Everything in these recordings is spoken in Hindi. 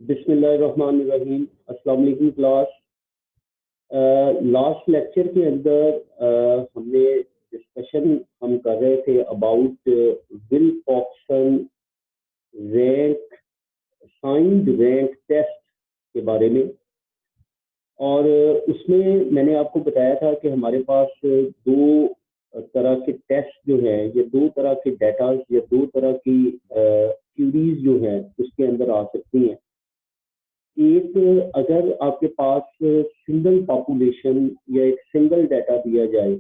बिस्मिल्लाहिर्रहमानिर्रहीम। अस्सलाम वालेकुम क्लास। लास्ट लेक्चर के अंदर हमने डिस्कशन हम कर रहे थे about Wilcoxon rank signed rank test के बारे में, और उसमें मैंने आपको बताया था कि हमारे पास दो तरह के टेस्ट जो हैं, ये दो तरह के डाटा या दो तरह की क्यूरीज जो हैं उसके अंदर आ सकती हैं। एक, अगर आपके पास सिंगल पॉपुलेशन या एक सिंगल डाटा दिया जाए,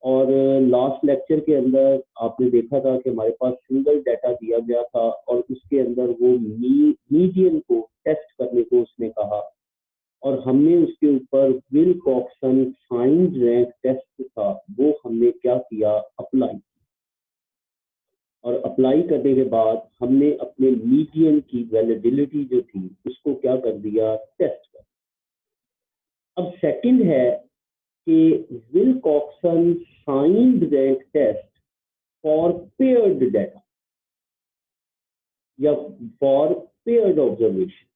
और लास्ट लेक्चर के अंदर आपने देखा था कि हमारे पास सिंगल डाटा दिया गया था और उसके अंदर वो मीडियन को टेस्ट करने को उसने कहा, और हमने उसके ऊपर विल्कॉक्सन साइंड रैंक टेस्ट था वो हमने क्या किया, अप्लाई। और अप्लाई करने के बाद हमने अपने मीडियन की वैलिडिटी जो थी उसको क्या कर दिया, टेस्ट कर। अब सेकंड है कि Wilcoxon signed rank test for paired data या फॉर पेयर्ड ऑब्जर्वेशन।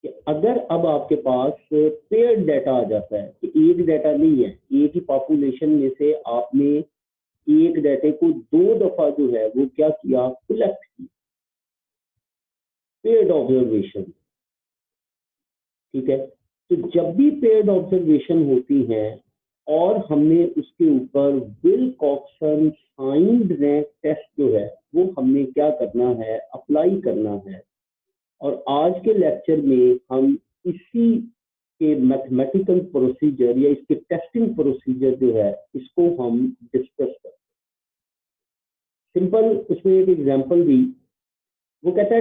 कि अगर अब आपके पास पेयर्ड डाटा आ जाता है कि एक डाटा नहीं है, एक ही पॉपुलेशन में से आपने एक डाटे को दो दफा जो है वो क्या किया, कलेक्ट किया, पेयर्ड ऑब्जर्वेशन। ठीक है, तो जब भी पेयर्ड ऑब्जर्वेशन होती है और हमने उसके ऊपर विल्कॉक्सन साइंड रैंक टेस्ट जो है वो हमने क्या करना है, अप्लाई करना है। और आज के लेक्चर में हम इसी के मैथमेटिकल प्रोसीजर या इसके टेस्टिंग प्रोसीजर जो है इसको हम डिस्कस करें। सिंपल उसमें एक एग्जांपल दी, वो कहता है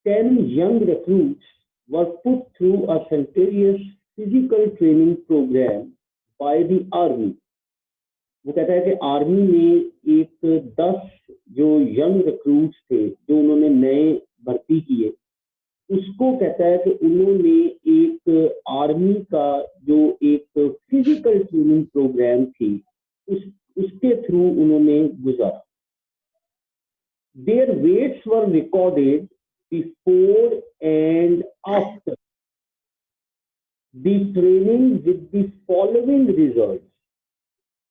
10 young recruits were put through a centurious physical training program by the army। वो कहता है कि आर्मी ने एक 10 जो यंग रिक्रूट्स थे जो उन्होंने नए भर्ती किए, उसको कहता है कि उन्होंने एक आर्मी का जो एक फिजिकल ट्रेनिंग प्रोग्राम थी उसके थ्रू उन्होंने गुजारा। Their weights were recorded before and after the training with the following results।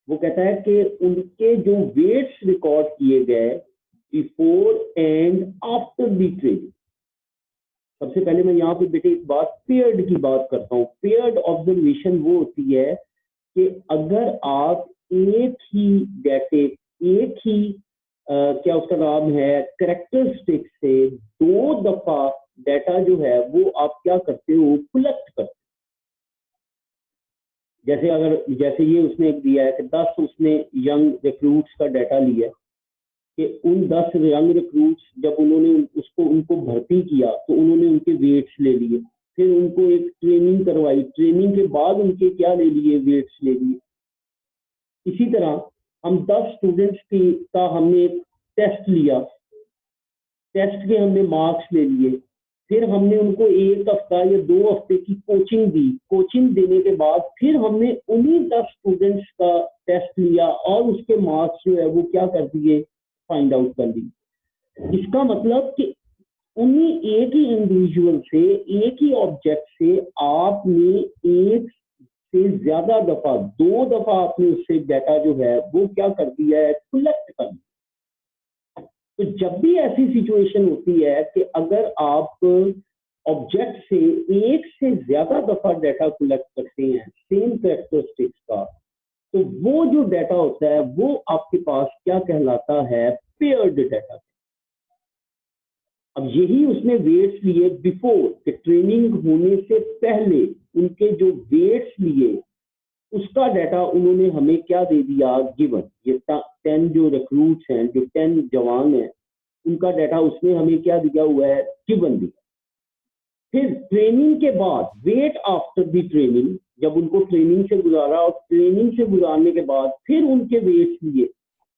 वो कहता है कि उनके जो वेट्स रिकॉर्ड किए गए before and after the training. सबसे पहले मैं यहाँ पे बेटे एक बात पेयर्ड की बात करता हूँ। पेयर्ड ऑब्जर्वेशन वो होती है कि अगर आप एक ही डाटे, एक ही क्या उसका नाम है, करेक्टरिस्टिक से दो दफा डाटा जो है वो आप क्या करते हो, कलेक्ट करते हो। जैसे ये उसने एक दिया है कि 10 उसने यंग रिक्रूट्स का डाटा लिया कि उन 10 यंग रिक्रूट्स जब उन्होंने उनको भर्ती किया तो उन्होंने उनके वेट्स ले लिए, फिर उनको एक ट्रेनिंग करवाई, ट्रेनिंग के बाद उनके क्या ले लिए, वेट्स ले लिए। इसी तरह हम 10 स्टूडेंट्स का हमने टेस्ट लिया, टेस्ट के हमने मार्क्स ले लिए, फिर हमने उनको एक हफ्ता या 2 हफ्ते की कोचिंग दी, कोचिंग देने के बाद फिर हमने उन्हीं 10 स्टूडेंट्स का टेस्ट लिया और उसके मार्क्स जो है वो क्या कर दिए, फाइंड आउट कर दिए। इसका मतलब कि उन्हीं एक ही इंडिविजुअल से, एक ही ऑब्जेक्ट से आपने एक से ज्यादा दफा, 2 दफा आपने उससे डाटा जो है वो क्या कर दिया है, कलेक्ट कर दिया। तो जब भी ऐसी सिचुएशन होती है कि अगर आप ऑब्जेक्ट से एक से ज्यादा दफा डाटा कलेक्ट करते हैं सेम कैरेक्टरिस्टिक्स का, तो वो जो डाटा होता है वो आपके पास क्या कहलाता है, पेयर्ड डाटा। अब यही उसने वेट्स लिए बिफोर कि ट्रेनिंग होने से पहले उनके जो वेट्स लिए उसका डाटा उन्होंने हमें क्या दे दिया, गिवन। ये 10 जो रिक्रूट्स हैं, जो 10 जवान हैं, उनका डाटा उसने हमें क्या दिया हुआ है, गिवन दिया। फिर ट्रेनिंग के बाद, वेट आफ्टर द ट्रेनिंग, जब उनको ट्रेनिंग से गुजारा और ट्रेनिंग से गुजारने के बाद फिर उनके वेट्स लिए,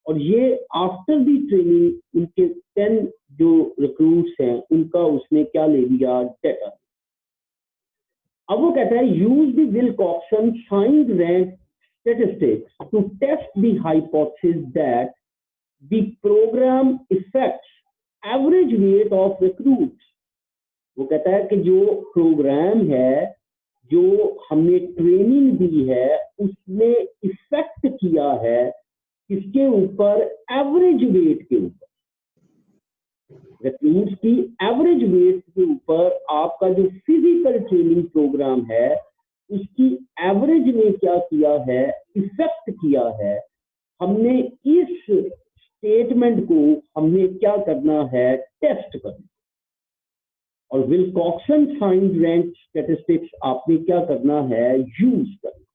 और ये आफ्टर दी ट्रेनिंग उनके 10 जो रिक्रूट्स हैं उनका उसने क्या ले लिया, डाटा। अब वो कहता है use the Wilcoxon signed rank statistics to test the hypothesis that the programme effects average weight of recruits. वो कहता है कि जो प्रोग्राम है, जो हमने ट्रेनिंग दी है, उसने इफेक्ट किया है किसके ऊपर? एवरेज वेट के ऊपर। रिक्रूट्स की एवरेज वेट के ऊपर आपका जो फिजिकल ट्रेनिंग प्रोग्राम है उसकी एवरेज ने क्या किया है? इफेक्ट किया है। हमने इस स्टेटमेंट को हमने क्या करना है? टेस्ट करना। और विल्कॉक्सन साइन रैंक स्टैटिस्टिक्स आपने क्या करना है? यूज करना।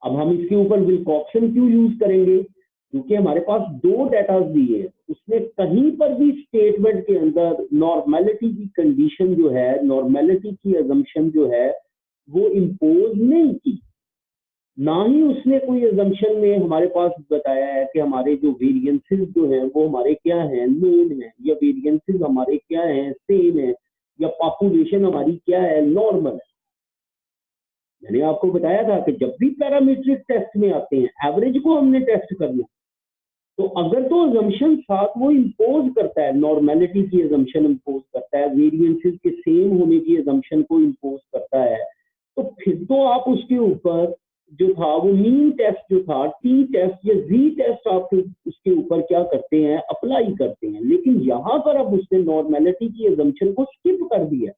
अब हम इसके ऊपर विल्कॉक्सन क्यों यूज करेंगे? क्योंकि हमारे पास दो डेटा दिए हैं, उसने कहीं पर भी स्टेटमेंट के अंदर नॉर्मेलिटी की कंडीशन जो है, नॉर्मेलिटी की अजम्पशन जो है वो इम्पोज नहीं की। ना ही उसने कोई अजम्पशन में हमारे पास बताया है कि हमारे जो वेरिएंसेस जो हैं वो हमारे क्या हैं? नोन है, या वेरिएंसेस हमारे क्या हैं? सेम है, या पॉपुलेशन हमारी क्या है? नॉर्मल है। मैंने आपको बताया था कि जब भी पैरामीट्रिक टेस्ट में आते हैं, एवरेज को हमने टेस्ट करना, तो अगर तो अजम्पशन साथ वो इम्पोज करता है, नॉर्मेलिटी की अजम्पशन इम्पोज करता है, वेरिएंसेस के सेम होने की अजम्पशन को इम्पोज करता है, तो फिर तो आप उसके ऊपर जो था वो मीन टेस्ट जो था, टी टेस्ट या जी टेस्ट, आप उसके ऊपर क्या करते हैं? अप्लाई करते हैं। लेकिन यहां पर अब उसने नॉर्मेलिटी की अजम्पशन को स्किप कर दिया।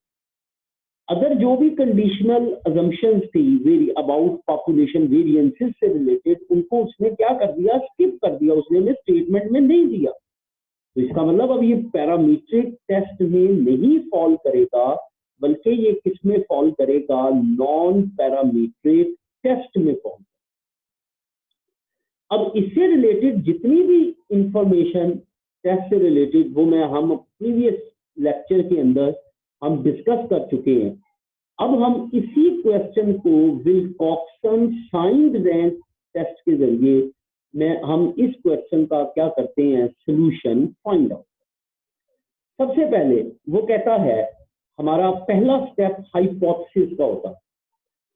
अगर जो भी कंडीशनल अजम्पशंस थी वेरी अबाउट पॉपुलेशन वेरिएंसेस से रिलेटेड, उनको उसने क्या कर दिया? स्किप कर दिया, उसने स्टेटमेंट में नहीं दिया। तो इसका मतलब अब ये पैरामीट्रिक टेस्ट में नहीं फॉल करेगा, बल्कि ये किस में फॉल करेगा? नॉन पैरामीट्रिक टेस्ट में फॉल। अब इससे रिलेटेड जितनी भी इंफॉर्मेशन टेस्ट से रिलेटेड वो हम प्रीवियस लेक्चर के अंदर हम डिस्कस कर चुके हैं। अब हम इसी क्वेश्चन को विल्कॉक्सन साइंड रैंक टेस्ट के जरिए में हम इस क्वेश्चन का क्या करते हैं? Solution find out. सबसे पहले वो कहता है हमारा पहला स्टेप हाइपोथेसिस का होता है,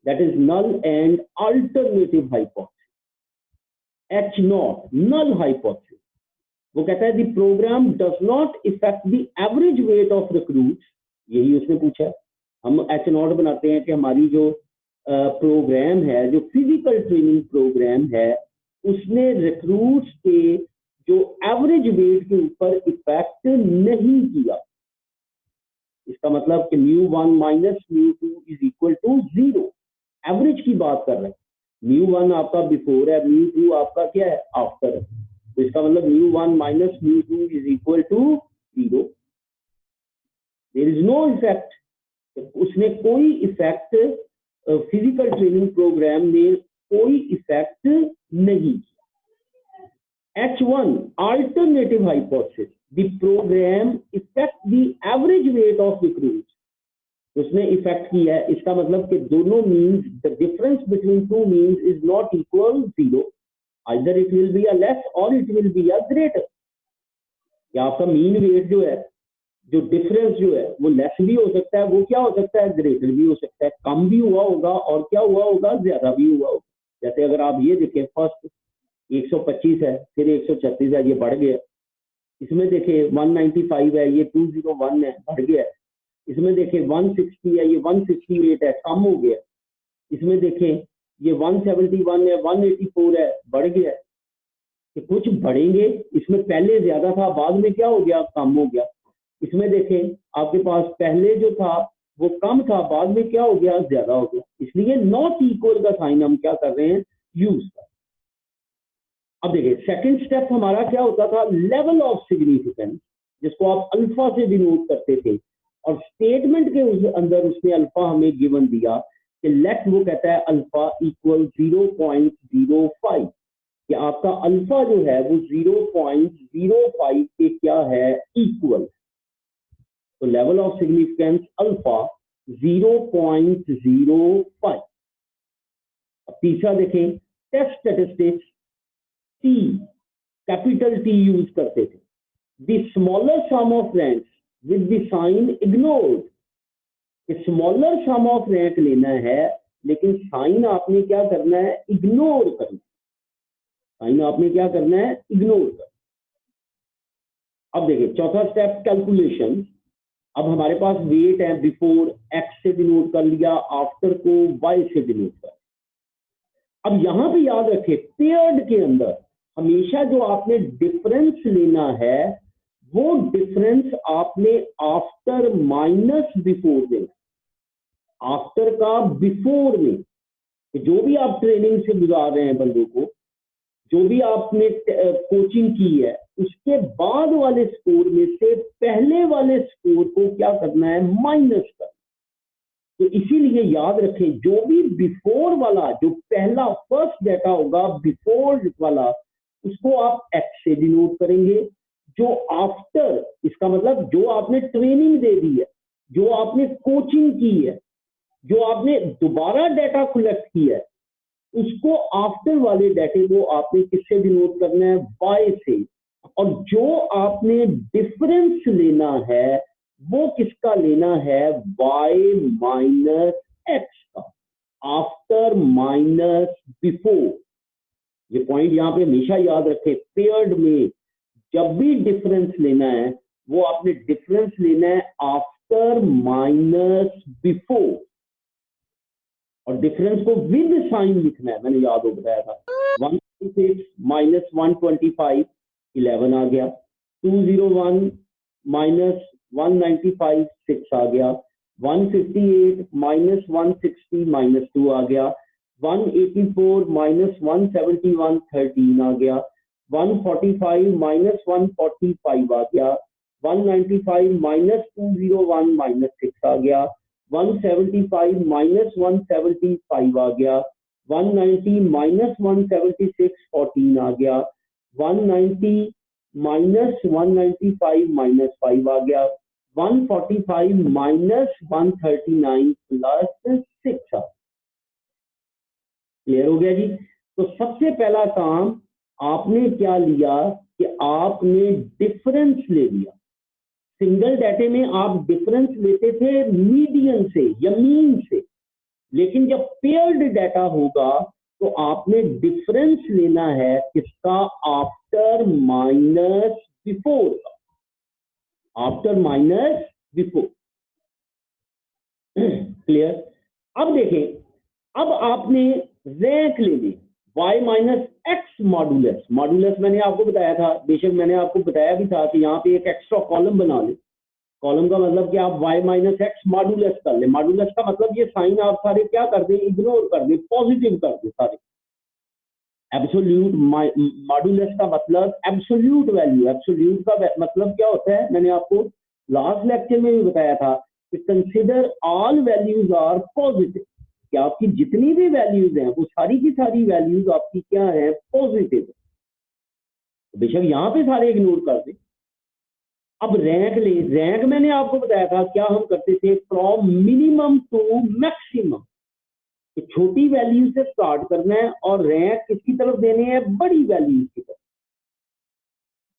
that is null and alternative hypothesis, H not null hypothesis. वो कहता है the programme does not effect the average weight of recruits, यही उसने पूछा है। हम एच नॉट बनाते हैं कि हमारी जो प्रोग्राम है, जो फिजिकल ट्रेनिंग प्रोग्राम है, उसने रिक्रूट्स के जो एवरेज वेट के ऊपर इफेक्ट नहीं किया। इसका मतलब कि μ1 minus μ2 is equal to 0। Average की बात कर रहे हैं। μ1 आपका बिफोर है, μ2 आपका क्या है? आफ्टर है। तो इसका मतलब μ1 minus μ2 is equal to 0। There is no effect. उसने कोई इफेक्ट, फिजिकल ट्रेनिंग प्रोग्राम ने कोई इफेक्ट नहीं किया। H1 alternative hypothesis, the program effect the average weight of recruits, उसने इफेक्ट किया है। इसका मतलब कि दोनों means, the difference between two means is not equal 0, either it will be a less और it will be a greater. या आपका मीन वेट जो है, जो डिफरेंस जो है वो लेस भी हो सकता है, वो क्या हो सकता है? ग्रेटर भी हो सकता है, कम भी हुआ होगा और क्या हुआ होगा? ज्यादा भी हुआ होगा। जैसे अगर आप ये देखें, फर्स्ट 125 है, फिर 136 है, ये बढ़ गया। इसमें देखें 195 है, ये 201 है, बढ़ गया। इसमें देखें 160 है, ये 168 है, कम हो गया। इसमें देखें ये 171 है, 184 है, बढ़ गया। कि कुछ बढ़ेंगे, इसमें पहले ज्यादा था, बाद में क्या हो गया? कम हो गया। इसमें देखें आपके पास पहले जो था वो कम था, बाद में क्या हो गया? ज्यादा हो गया। इसलिए नॉट इक्वल का साइन हम क्या कर रहे हैं? यूज कर। अब देखिए सेकंड स्टेप हमारा क्या होता था? लेवल ऑफ सिग्निफिकेंस, जिसको आप अल्फा से डिनोट करते थे। और स्टेटमेंट के अंदर उसने अल्फा हमें गिवन दिया कि लेट, वो कहता है अल्फा इक्वल 0.05, कि आपका अल्फा जो है वो 0.05 के क्या है? इक्वल। तो लेवल ऑफ सिग्निफिकेंस अल्फा 0.05। अब तीसरा देखें, test statistics T, capital T use करते थे। The smaller sum of ranks with the sign ignored, smaller sum of rank लेना है, लेकिन साइन आपने क्या करना है? इग्नोर करना। साइन आपने क्या करना है? इग्नोर करना। अब देखिए चौथा स्टेप कैलकुलेशन, अब हमारे पास वेट है, बिफोर एक्स से डिनोट कर लिया, आफ्टर को वाई से डिनोट कर। अब यहां पे याद रखें पेयर्ड के अंदर हमेशा जो आपने डिफरेंस लेना है वो डिफरेंस आपने आफ्टर माइनस बिफोर देना। आफ्टर का बिफोर में जो भी आप ट्रेनिंग से गुजार रहे हैं बंदों को, जो भी आपने कोचिंग की है, उसके बाद वाले स्कोर में से पहले वाले स्कोर को क्या करना है, माइनस करना। तो इसीलिए याद रखें जो भी बिफोर वाला, जो पहला फर्स्ट डाटा होगा बिफोर वाला, उसको आप एक्स से डिनोट करेंगे। जो आफ्टर, इसका मतलब जो आपने ट्रेनिंग दे दी है, जो आपने कोचिंग की है, जो आपने दोबारा डाटा कलेक्ट किया है, उसको आफ्टर वाले डाटे को आपने किससे डिनोट करना है, वाई से। और जो आपने डिफरेंस लेना है वो किसका लेना है, वाई माइनस एक्स का, आफ्टर माइनस बिफोर। ये पॉइंट यहां पे हमेशा याद रखें, पेयर्ड में जब भी डिफरेंस लेना है वो आपने डिफरेंस लेना है आफ्टर माइनस बिफोर, और डिफरेंस को विद साइन लिखना है। मैंने याद हो बताया था 126 माइनस 125 11 आ गया, 201 माइनस 195 6 आ गया, 158 माइनस 160 माइनस 2 आ गया, 184 माइनस 171 13 आ गया, 145 माइनस 145 आ गया, 195 माइनस 201 माइनस 6 आ गया, 175 माइनस 175 आ गया, 190 माइनस 176 14 आ गया, 190 माइनस 195 माइनस 5 आ गया, 145 माइनस 139 प्लस 6 आ। क्लियर हो गया जी। तो सबसे पहला काम आपने क्या लिया कि आपने डिफरेंस ले लिया। सिंगल डाटे में आप डिफरेंस लेते थे मीडियन से या मीन से, लेकिन जब पेयर्ड डाटा होगा तो आपने डिफरेंस लेना है किसका, आफ्टर माइनस बिफोर का, आफ्टर माइनस बिफोर। क्लियर। अब देखें, अब आपने रैंक ले ली, y minus x modulus. Modulus मैंने आपको बताया था, बेशक मैंने आपको बताया भी था कि यहाँ पे एक एक्स्ट्रा कॉलम बना ले। कॉलम का मतलब कि आप y माइनस एक्स मॉडुलस कर ले। मॉडुलस का मतलब ये साइन आप सारे क्या कर दें, इग्नोर कर दें, पॉजिटिव कर दें सारे। एब्सोल्यूट मॉडुलस का मतलब एब्सोल्यूट वैल्यू। एब्सोल्यूट का मतलब क्या होता है, मैंने आपको लास्ट लेक्चर में भी बताया था कि consider all values are positive, कि आपकी जितनी भी वैल्यूज हैं वो सारी की सारी वैल्यूज आपकी क्या है, पॉजिटिव। बेशक यहाँ पे सारे इग्नोर कर दें। अब रैंक ले, रैंक मैंने आपको बताया था क्या हम करते थे, फ्रॉम मिनिमम टू मैक्सिमम, छोटी वैल्यू से स्टार्ट करना है और रैंक किसकी तरफ देने हैं, बड़ी वैल्यू की तरफ।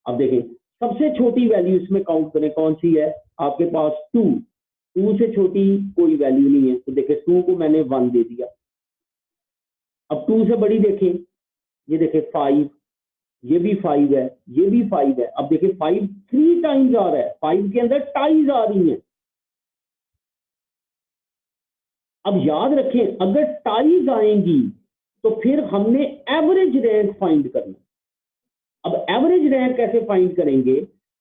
अब देखें सबसे छोटी वैल्यू इसमें काउंट करें, कौन सी है आपके पास, 2। 2 से छोटी कोई वैल्यू नहीं है, तो देखें 2 को मैंने 1 दे दिया। अब 2 से बड़ी देखें, ये देखें 5, ये भी 5 है, ये भी 5 है। अब देखिए 5 3 टाइम्स आ रहा है, 5 के अंदर टाइज आ रही हैं। अब याद रखें अगर टाइज आएंगी तो फिर हमने एवरेज रैंक फाइंड करना। अब एवरेज रैंक कैसे फाइंड करेंगे,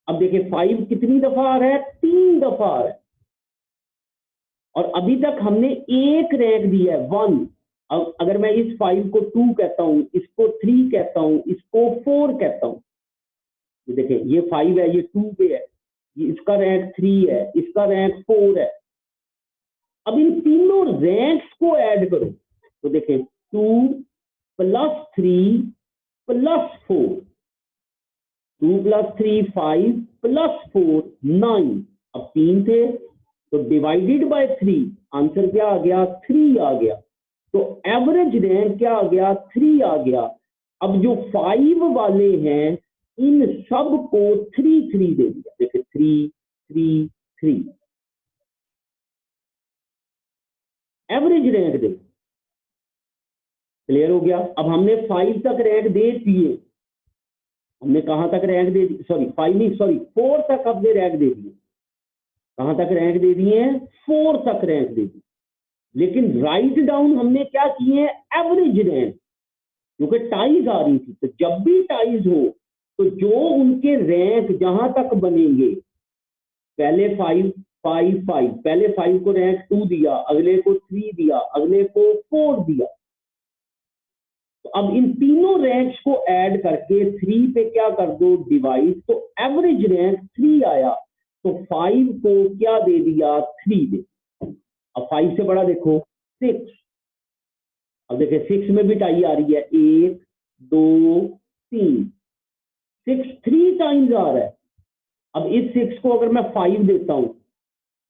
अब देखिए 5 कितनी दफा आ रहा है, 3 दफा आ रहा है, और अभी तक हमने एक रैंक दिया है 1। अब अगर मैं इस 5 को 2 कहता हूं, इसको 3 कहता हूं, इसको 4 कहता हूं, ये देखिए ये 5 है, ये 2 पे है, ये इसका रैंक 3 है, इसका रैंक 4 है। अब इन तीनों रैंक्स को ऐड करो तो देखें 2 प्लस 3 प्लस 4, 2 प्लस 3 5 प्लस 4 9। अब 3 थे तो डिवाइडेड बाय 3, आंसर क्या आ गया, 3 आ गया। तो एवरेज रैंक क्या आ गया, 3 आ गया। अब जो 5 वाले हैं इन सब को 3 3 दे दिया, देखिए 3 3 3, एवरेज रैंक दे। क्लियर हो गया। अब हमने 5 तक रैंक दे दिए, हमने कहां तक रैंक दे दी, सॉरी 5 नहीं, सॉरी 4 तक हमने रैंक दे दिए। कहां तक रैंक दे दिए हैं, 4 तक रैंक दे दी। लेकिन राइट डाउन हमने क्या किए हैं, एवरेज रैंक, क्योंकि टाइज आ रही थी। तो जब भी टाइज हो तो जो उनके रैंक जहां तक बनेंगे, पहले 5 5 5, पहले 5 को रैंक 2 दिया, अगले को 3 दिया, अगले को 4 दिया। तो अब इन तीनों रैंक्स को ऐड करके 3 पे क्या कर दो, डिवाइड, तो एवरेज रैंक 3 आया। तो 5 को क्या दे दिया, 3 दे। अब 5 से बड़ा देखो 6। अब देखिए 6 में भी टाई आ रही है, 1 2 3, 6 3 टाइम्स आ रहा है। अब इस 6 को अगर मैं 5 देता हूं,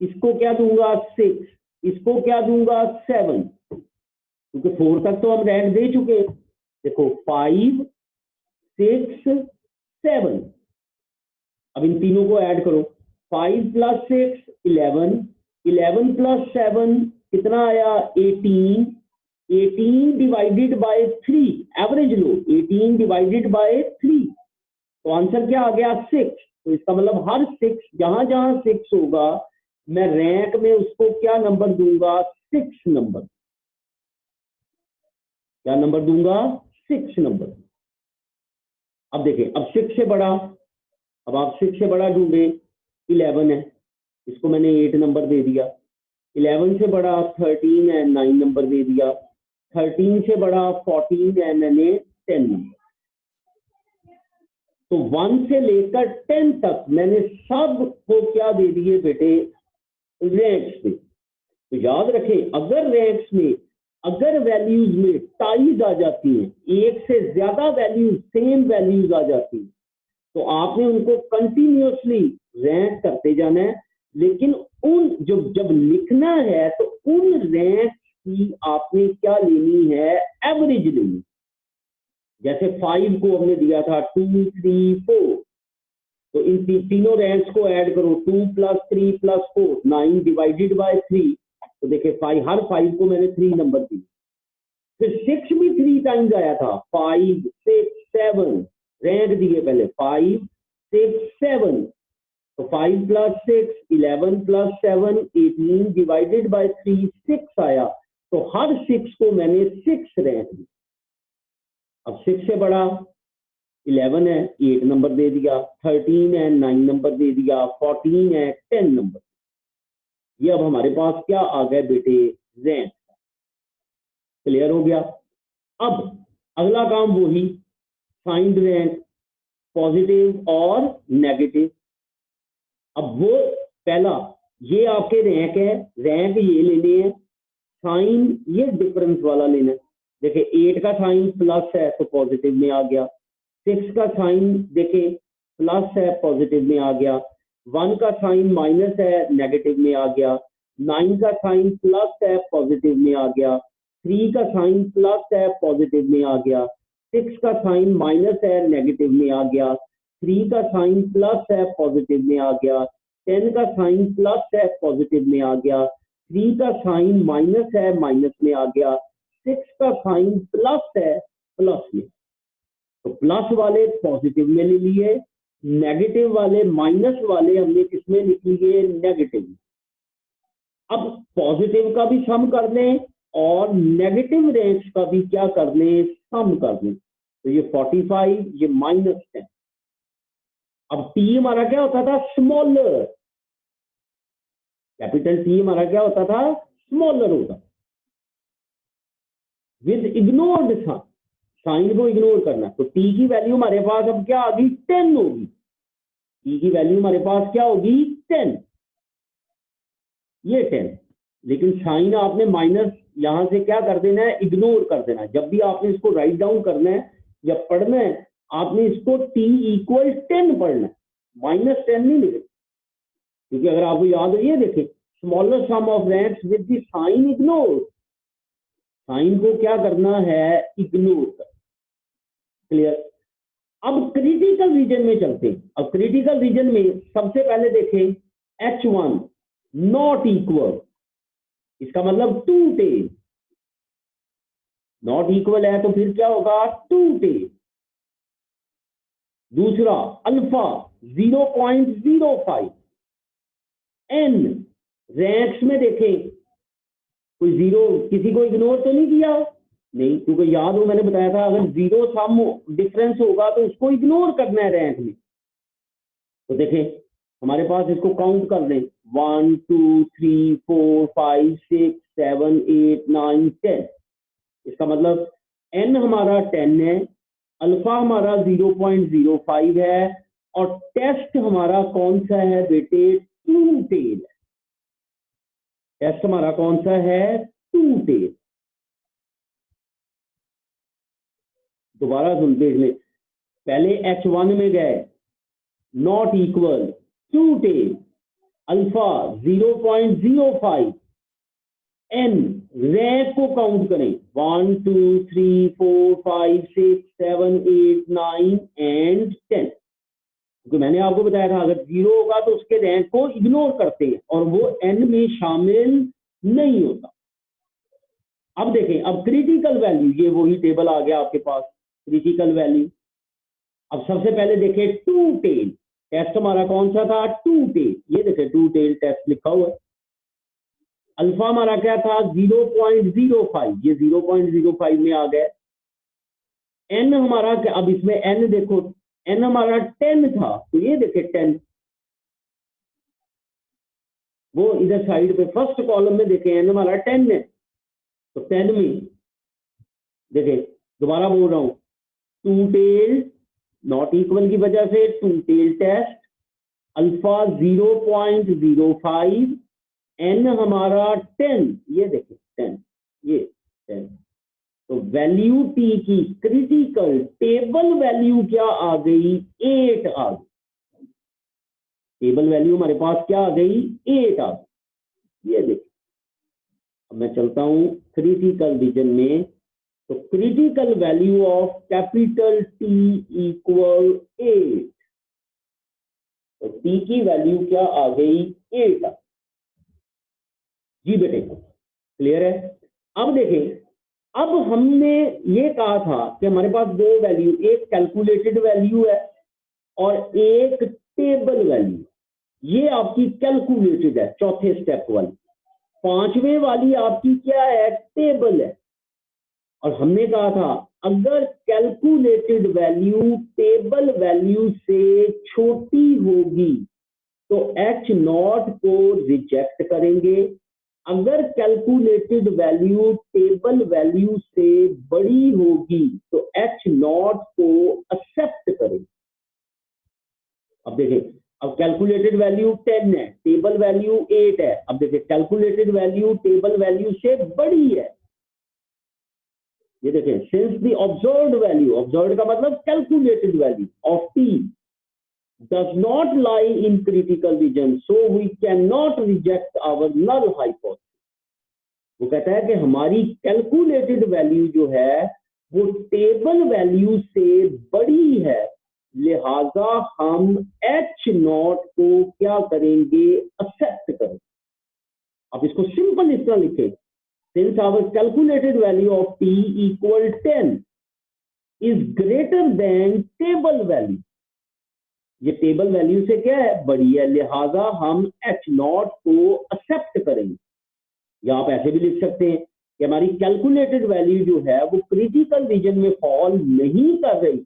इसको क्या दूंगा 6, इसको क्या दूंगा 7, क्योंकि 4 तक तो हम रैंक दे चुके हैं। देखो 5 6 7, अब इन तीनों को ऐड करो, 5 + 6 11, 11 + 7 कितना आया, 18, 18 divided by 3, average low, 18 divided by 3, तो आंसर क्या आ गया 6। तो इसका मतलब हर 6, जहां जहां 6 होगा मैं रैंक में उसको क्या नंबर दूंगा, 6 नंबर। क्या नंबर दूंगा, 6 नंबर। अब देखिए, अब 6 से बड़ा, अब आप 6 से बड़ा ढूंढे, 11 है, इसको मैंने 8 नंबर दे दिया। 11 से बड़ा 13 है, 9 नंबर दे दिया। 13 से बड़ा 14 है, मैंने 10 नंबर। तो 1 से लेकर 10 तक मैंने सब को क्या दे दिए बेटे, रैंक्स में। तो याद रखें, अगर रैंक्स में अगर वैल्यूज में टाइज आ जाती हैं, एक से ज्यादा वैल्यूज सेम वैल्यूज आ जाती हैं, तो आपने उनको कंटिन्यूअसली रैंक करते जाना है। लेकिन उन जो जब लिखना है तो उन रैंक की आपने क्या लेनी है, एवरेज लेनी। जैसे 5 को हमने दिया था 2 3 4, तो इन तीनों रैंक्स को ऐड करो, 2 + 3 + 4, 9 डिवाइडेड बाय 3। तो देखिए 5, हर 5 को मैंने 3 नंबर दिए। फिर 6 भी 3 टाइम्स आया था, 5 6 7, रैंक दिए पहले 5 6 7, तो 5 + 6 11 + 7 18 डिवाइडेड बाय 3 6 आया। तो हर 6 को मैंने 6 रैंक दी। अब 6 से बड़ा 11 है, 8 नंबर दे दिया। 13 है, 9 नंबर दे दिया। 14 है, 10 नंबर। ये अब हमारे पास क्या आ गए बेटे, रैंक। क्लियर हो गया। अब अगला काम वही, फाइंड रैंक, पॉजिटिव और नेगेटिव। अब वो पहला, ये आपके रैंक है, रैंक ये लेने हैं, साइन ये डिफरेंस वाला लेना है। देखिए 8 का साइन प्लस है तो पॉजिटिव में आ गया। 6 का साइन देखे प्लस है, पॉजिटिव में आ गया। 1 का साइन माइनस है, नेगेटिव में आ गया। 9 का साइन प्लस है, पॉजिटिव में आ गया। 3 का साइन प्लस है, पॉजिटिव में आ गया। 6 का साइन माइनस है, नेगेटिव में आ गया। 3 का साइन प्लस है, पॉजिटिव में आ गया। 10 का साइन प्लस है, पॉजिटिव में आ गया। 3 का साइन माइनस है, माइनस में आ गया। 6 का साइन प्लस है, प्लस में। तो प्लस वाले पॉजिटिव में ले लिए, नेगेटिव वाले माइनस वाले हमने किसमें लिख लिए, नेगेटिव। अब पॉजिटिव का भी सम कर लें और नेगेटिव रैंक्स का भी क्या कर लें, सम कर लें। तो ये 45, ये -10। अब टी हमारा क्या होता था, स्मॉलर। कैपिटल टी हमारा क्या होता था, स्मॉलर होता। विद इग्नोर्ड था, साइन को इग्नोर करना। तो टी की वैल्यू हमारे पास अब क्या आ गई, 10 होगी। टी की वैल्यू हमारे पास क्या होगी, 10, ये 10। लेकिन साइन आपने माइनस यहां से क्या कर देना है, इग्नोर कर देना है। जब भी आपने इसको राइट डाउन करना है या पढ़ना है, आपने इसको t = 10 पढ़ना है, -10 नहीं लिखना। क्योंकि अगर आपको याद हो, ये देखें, smaller sum of ranks with the sign ignore, sign को क्या करना है, इग्नोर कर। क्लियर। अब क्रिटिकल रीजन में चलते हैं। अब क्रिटिकल रीजन में सबसे पहले देखें, H1 नॉट इक्वल, इसका मतलब 2 टेल। नॉट इक्वल है तो फिर क्या होगा, 2 टेल। दूसरा अल्फा 0.05, एन रैंक्स में देखें, कोई जीरो किसी को इग्नोर तो नहीं किया, नहीं, क्योंकि याद हो मैंने बताया था अगर जीरो सम डिफरेंस होगा तो उसको इग्नोर करना है रैंक में। तो देखें हमारे पास, इसको काउंट कर लें, 1 2 3 4 5 6 7 8 9 10। इसका मतलब एन हमारा 10 है, अल्फा हमारा 0.05 है, और टेस्ट हमारा कौन सा है बेटे, 2 टेल। टेस्ट हमारा कौन सा है, 2 टेल। दोबारा सुन देख लें, पहले H1 में गए, not equal, 2 tail, alpha 0.05, N rank को काउंट करें, 1 2 3 4 5 6 7 8 9 एंड 10। क्योंकि मैंने आपको बताया था अगर जीरो होगा तो उसके रैंक को इग्नोर करते हैं और वो एन में शामिल नहीं होता। अब देखें, अब क्रिटिकल वैल्यू, ये वही टेबल आ गया आपके पास, क्रिटिकल वैल्यू। अब सबसे पहले देखें 2 टेल, टेस्ट हमारा कौन सा था, 2 टेल, ये देखें 2 टेल टेस्ट लिखा हुआ है। अल्फा हमारा क्या था, 0.05, ये 0.05 में आ गया। एन हमारा क्या, अब इसमें एन देखो, एन हमारा 10 था, तो ये देखें 10, वो इधर साइड पे फर्स्ट कॉलम में देखें एन हमारा 10 है, तो 10 में देखें, दोबारा बोल रहा हूं, 2 टेल नॉट इक्वल की वजह से 2 टेल टेस्ट, अल्फा 0.05, एन हमारा 10, ये देखें 10, ये 10। तो वैल्यू टी की क्रिटिकल टेबल वैल्यू क्या आ गई, 8 आ गई। टेबल वैल्यू हमारे पास क्या आ गई, 8 आ गई, ये देखिए। अब मैं चलता हूं क्रिटिकल रीजन में, तो critical value of capital T equal 8, तो टी की वैल्यू क्या आ गई, 8 जी बेटे, क्लियर है। अब देखें, अब हमने ये कहा था कि हमारे पास दो वैल्यू, एक कैलकुलेटेड वैल्यू है और एक टेबल वैल्यू। ये आपकी कैलकुलेटेड है, चौथे स्टेप वाली। पांचवें वाली आपकी क्या है, टेबल है। और हमने कहा था अगर कैलकुलेटेड वैल्यू टेबल वैल्यू से छोटी होगी तो एच नॉट को रिजेक्ट करेंगे, अगर कैलकुलेटेड वैल्यू टेबल वैल्यू से बड़ी होगी तो एच नॉट को एक्सेप्ट करेंगे। अब देखें, अब कैलकुलेटेड वैल्यू 10 है, टेबल वैल्यू 8 है। अब देखिए कैलकुलेटेड वैल्यू टेबल वैल्यू से बड़ी है, ये देखें, since the observed value, observed का मतलब calculated value of T does not lie in critical region, so we cannot reject our null hypothesis. वो कहता है कि हमारी कैलकुलेटेड वैल्यू जो है वो टेबल वैल्यू से बड़ी है, लिहाजा हम एच नॉट को क्या करेंगे, एक्सेप्ट करेंगे। अब इसको सिंपल इस तरह लिखें, since our calculated value of t equal 10 is greater than table value, ये टेबल वैल्यू से क्या है, बड़ी है, लिहाजा हम एच नॉट को एक्सेप्ट करेंगे। या आप ऐसे भी लिख सकते हैं कि हमारी कैलकुलेटेड वैल्यू जो है वो क्रिटिकल रीजन में फॉल नहीं कर रही,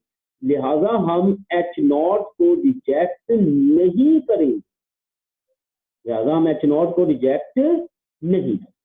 लिहाजा हम एच नॉट को रिजेक्ट नहीं करेंगे, लिहाजा हम एच नॉट को रिजेक्ट नहीं करेंगे।